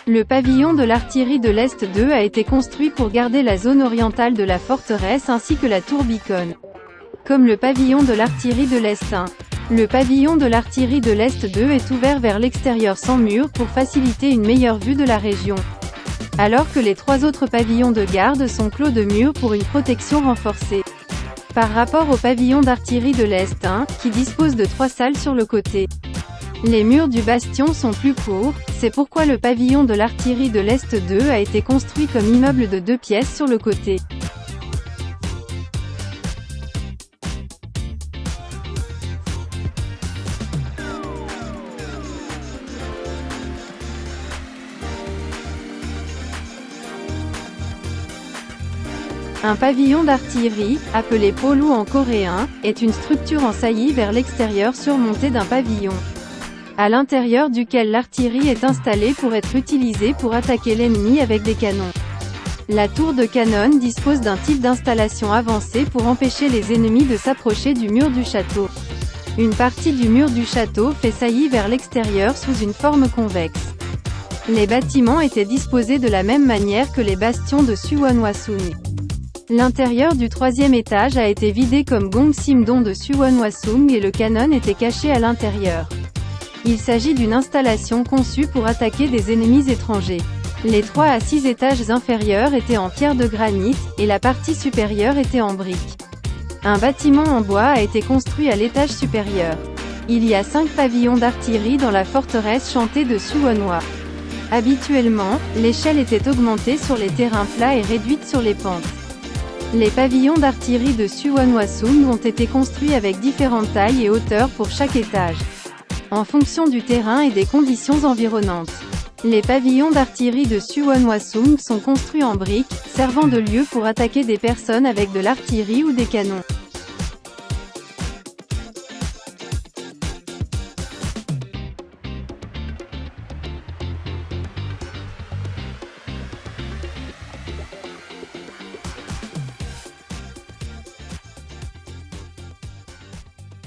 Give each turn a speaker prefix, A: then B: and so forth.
A: Le pavillon de l'artillerie de l'Est 2 a été construit pour garder la zone orientale de la forteresse ainsi que la tour Beacon. Comme le pavillon de l'artillerie de l'Est 1. Le pavillon de l'artillerie de l'Est 2 est ouvert vers l'extérieur sans mur pour faciliter une meilleure vue de la région. Alors que les 3 autres pavillons de garde sont clos de murs pour une protection renforcée. Par rapport au pavillon d'artillerie de l'Est 1, qui dispose de 3 salles sur le côté. Les murs du bastion sont plus courts, c'est pourquoi le pavillon de l'artillerie de l'Est 2 a été construit comme immeuble de 2 pièces sur le côté. Un pavillon d'artillerie, appelé polu en coréen, est une structure en saillie vers l'extérieur surmontée d'un pavillon, à l'intérieur duquel l'artillerie est installée pour être utilisée pour attaquer l'ennemi avec des canons. La tour de canon dispose d'un type d'installation avancé pour empêcher les ennemis de s'approcher du mur du château. Une partie du mur du château fait saillie vers l'extérieur sous une forme convexe. Les bâtiments étaient disposés de la même manière que les bastions de Suwon-Hwasong. L'intérieur du 3e étage a été vidé comme Gongsim-dong de Suwon-Hwasong et le canon était caché à l'intérieur. Il s'agit d'une installation conçue pour attaquer des ennemis étrangers. Les 3 à 6 étages inférieurs étaient en pierre de granit, et la partie supérieure était en briques. Un bâtiment en bois a été construit à l'étage supérieur. Il y a 5 pavillons d'artillerie dans la forteresse chantée de Suwon-Hwa. Habituellement, l'échelle était augmentée sur les terrains plats et réduite sur les pentes. Les pavillons d'artillerie de Suwon-Hwasong ont été construits avec différentes tailles et hauteurs pour chaque étage, en fonction du terrain et des conditions environnantes. Les pavillons d'artillerie de Suwon-Hwasong sont construits en briques, servant de lieu pour attaquer des personnes avec de l'artillerie ou des canons.